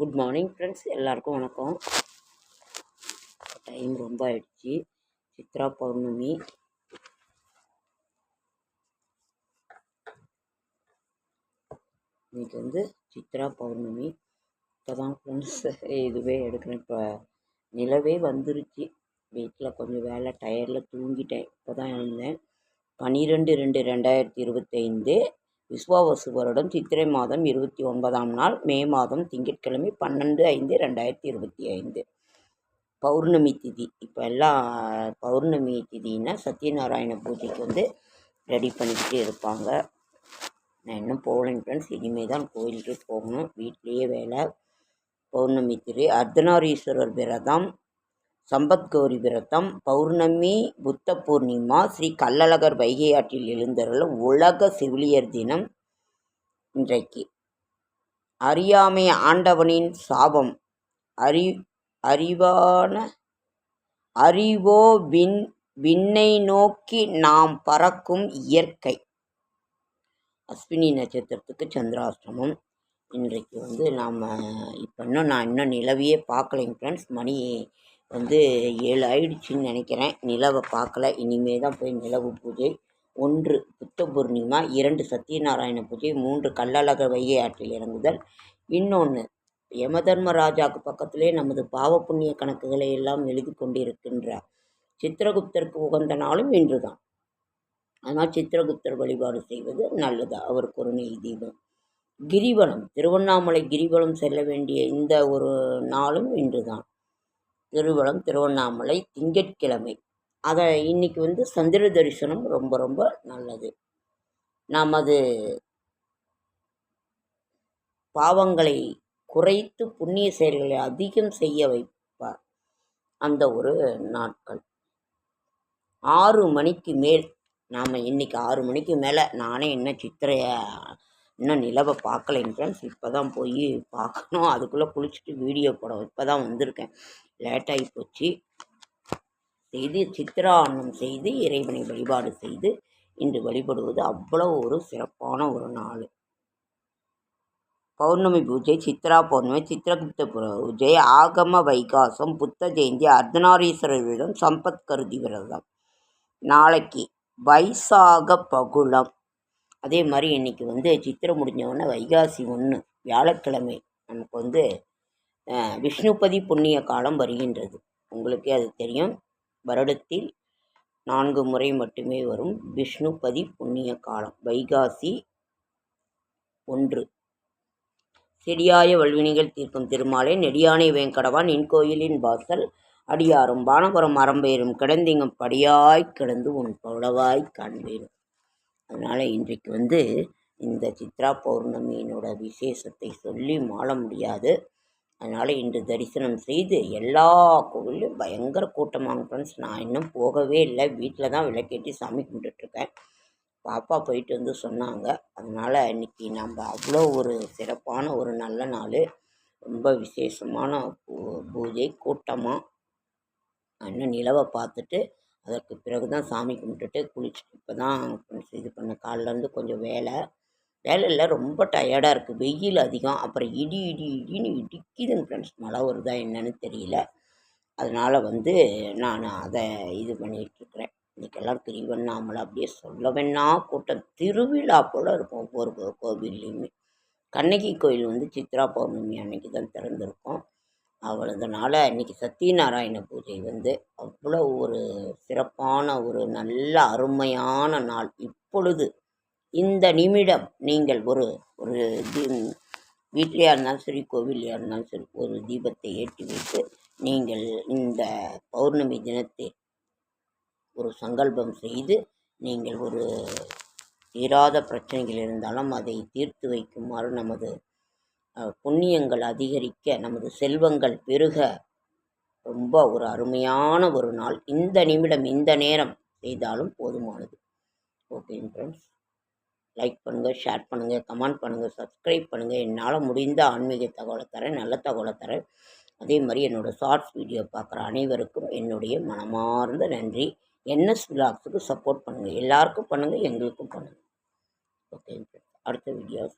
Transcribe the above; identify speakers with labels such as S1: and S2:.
S1: Good morning friends, எல்லாருக்கும் வணக்கம். Time ரொம்ப ஆயிடுச்சு. சித்ரா பௌர்ணமி. இன்னைக்கு வந்து சித்ரா பௌர்ணமி. இப்போ தான் ஃப்ரெண்ட்ஸ் இதுவே எடுக்கிறேன். இப்போ நிலவே வந்துருச்சு. வீட்டில் கொஞ்சம் வேலை, டயரில் தூங்கிட்டேன். இப்போ தான் எழுந்தேன். 12/2/2025 விஸ்வாவசு வருடம் சித்திரை மாதம் 29ஆம் நாள், மே மாதம் திங்கட்கிழமை 12/5/2025 பௌர்ணமி திதி. இப்போ எல்லாம் பௌர்ணமி திதின்னா சத்யநாராயண பூஜைக்கு வந்து ரெடி பண்ணிக்கிட்டு இருப்பாங்க. நான் இன்னும் போகலைங்க ஃப்ரெண்ட்ஸ். இனிமேல் தான் கோயிலுக்கே போகணும். வீட்லேயே வேலை. பௌர்ணமி திதி, அர்த்தநாரீஸ்வரர் விரதம், சம்பத்கௌரி விரதம், பௌர்ணமி, புத்த பூர்ணிமா, ஸ்ரீ கள்ளழகர் வைகை ஆற்றில் எழுந்தருளும் உலக செவிலியர் தினம் இன்றைக்கு. அறியாமை ஆண்டவனின் சாபம். அறிவோ விண்ணை நோக்கி நாம் பறக்கும் இயற்கை. அஸ்வினி நட்சத்திரத்துக்கு சந்திராஷ்டமம். இன்றைக்கு வந்து நாம் நான் இன்னும் நிலவையே பார்க்கலைங்க ஃப்ரெண்ட்ஸ். மணி வந்து 7 ஆயிடுச்சுன்னு நினைக்கிறேன். நிலவை பார்க்கல. இனிமே தான் போய் நிலவு பூஜை. 1 புத்த பூர்ணிமா, 2 சத்யநாராயண பூஜை, 3 கள்ளழகர் வைகை ஆற்றில் இறங்குதல். இன்னொன்று, யமதர்மராஜாவுக்கு பக்கத்திலே நமது பாவ புண்ணிய கணக்குகளை எல்லாம் எழுதி கொண்டிருக்கின்ற சித்திரகுப்தருக்கு உகந்த நாளும் இன்று தான். அதனால் சித்திரகுப்தர் வழிபாடு செய்வது நல்லது. அவருக்கு ஒரு நெய் தீபம். கிரிவலம், திருவண்ணாமலை கிரிவலம் செல்ல வேண்டிய இந்த ஒரு நாளும் இன்று தான். கிரிவலம் திருவண்ணாமலை திங்கட்கிழமை. அதை இன்னைக்கு வந்து சந்திர தரிசனம் ரொம்ப ரொம்ப நல்லது. நமது பாவங்களை குறைத்து புண்ணிய செயல்களை அதிகம் செய்ய வைப்பார் அந்த ஒரு நாட்கள். 6 மணிக்கு மேல் நாம் இன்னைக்கு 6 மணிக்கு மேலே, நானே இன்னும் நிலவை பார்க்கலைங்க ஃப்ரெண்ட்ஸ். இப்போ தான் போய் பார்க்கணும். அதுக்குள்ளே குளிச்சுட்டு வீடியோ போட இப்போ தான் வந்திருக்கேன். லேட்டாகி போச்சு. செய்து சித்திரா அன்னம் செய்து இறைவனை வழிபாடு செய்து இன்று வழிபடுவது அவ்வளோ ஒரு சிறப்பான ஒரு நாள். பௌர்ணமி பூஜை, சித்ரா பௌர்ணமி, சித்திரகுப்த பூஜை, ஆகம வைகாசம், புத்த ஜெயந்தி, அர்த்தநாரீஸ்வரர் விரதம், சம்பத்கருதி விரதம். நாளைக்கு வைசாக பகுளம். அதே மாதிரி இன்றைக்கி வந்து சித்திரை முடிஞ்சவொடனே வைகாசி 1 வியாழக்கிழமை நமக்கு வந்து விஷ்ணுபதி புண்ணிய காலம் வருகின்றது. உங்களுக்கே அது தெரியும். வருடத்தில் 4 முறை மட்டுமே வரும் விஷ்ணுபதி புண்ணிய காலம். வைகாசி 1. செடியாய வல்வினிகள் தீர்க்கும் திருமாலே நெடியானை வேங்கடவான் என் கோயிலின் வாசல் அடியாரும் வானபுரம் மரம்பெயரும் கிடந்திங்கும் படியாய் கிடந்து உன் பவளவாய் காண்பேரும். அதனால் இன்றைக்கு வந்து இந்த சித்ரா பௌர்ணமியினோட விசேஷத்தை சொல்லி மாள முடியாது. அதனால் இன்று தரிசனம் செய்து எல்லா கோவிலும் பயங்கர கூட்டமாக ஃப்ரெண்ட்ஸ். நான் இன்னும் போகவே இல்லை. வீட்டில் தான் விளக்கேற்றி சாமி கும்பிட்டுட்ருக்கேன். பாப்பா போயிட்டு வந்து சொன்னாங்க. அதனால் இன்றைக்கி நம்ம அவ்வளோ ஒரு சிறப்பான ஒரு நல்ல நாள். ரொம்ப விசேஷமான பூஜை கூட்டமாக. இன்னும் நிலவை பார்த்துட்டு அதற்கு பிறகு தான் சாமி கும்பிட்டுட்டு குளிச்சுட்டு இப்போ தான் இது பண்ண. காலிலேருந்து கொஞ்சம் வேலையில் ரொம்ப டயர்டாக இருக்குது. வெயில் அதிகம். அப்புறம் இடின்னு இடிக்குதுங்க ஃப்ரெண்ட்ஸ். மழை வருதா என்னன்னு தெரியல. அதனால் வந்து நான் அதை இது பண்ணிகிட்ருக்கிறேன். இன்றைக்கெல்லாம் திருவண்ணாமலை அப்படியே சொல்ல வேணா கூட்டம். திருவிழா போல் இருக்கும் ஒவ்வொரு கோவில்லையுமே. கண்ணகி கோயில் வந்து சித்ரா பௌர்ணமி அன்னைக்கு தான் திறந்திருக்கும். அவ்வளோதனால இன்றைக்கி சத்யநாராயண பூஜை வந்து அவ்வளோ ஒரு சிறப்பான ஒரு நல்ல அருமையான நாள். இப்பொழுது இந்த நிமிடம் நீங்கள் ஒரு வீட்டிலையாக இருந்தாலும் சரி, கோவிலையாக இருந்தாலும் சரி, ஒரு தீபத்தை ஏற்றி வைத்து நீங்கள் இந்த பௌர்ணமி தினத்தை ஒரு சங்கல்பம் செய்து நீங்கள் ஒரு தீராத பிரச்சனைகள் இருந்தாலும் அதை தீர்த்து வைக்குமாறு, நமது புண்ணியங்கள் அதிகரிக்க, நமது செல்வங்கள் பெருக ரொம்ப ஒரு அருமையான ஒரு நாள். இந்த நிமிடம் இந்த நேரம் செய்தாலும் போதுமானது. ஓகே ஃப்ரெண்ட்ஸ், லைக் பண்ணுங்கள், ஷேர் பண்ணுங்கள், கமெண்ட் பண்ணுங்கள், சப்ஸ்கிரைப் பண்ணுங்கள். என்னால் முடிந்த ஆன்மீக தகவலை தரேன், நல்ல தகவலை தரேன். அதே மாதிரி என்னோடய ஷார்ட்ஸ் வீடியோ பார்க்குற அனைவருக்கும் என்னுடைய மனமார்ந்த நன்றி. NS விலாக்ஸுக்கு சப்போர்ட் பண்ணுங்கள். எல்லாருக்கும் பண்ணுங்கள், எங்களுக்கும் பண்ணுங்கள். ஓகே ஃப்ரெண்ட்ஸ், அடுத்த வீடியோவை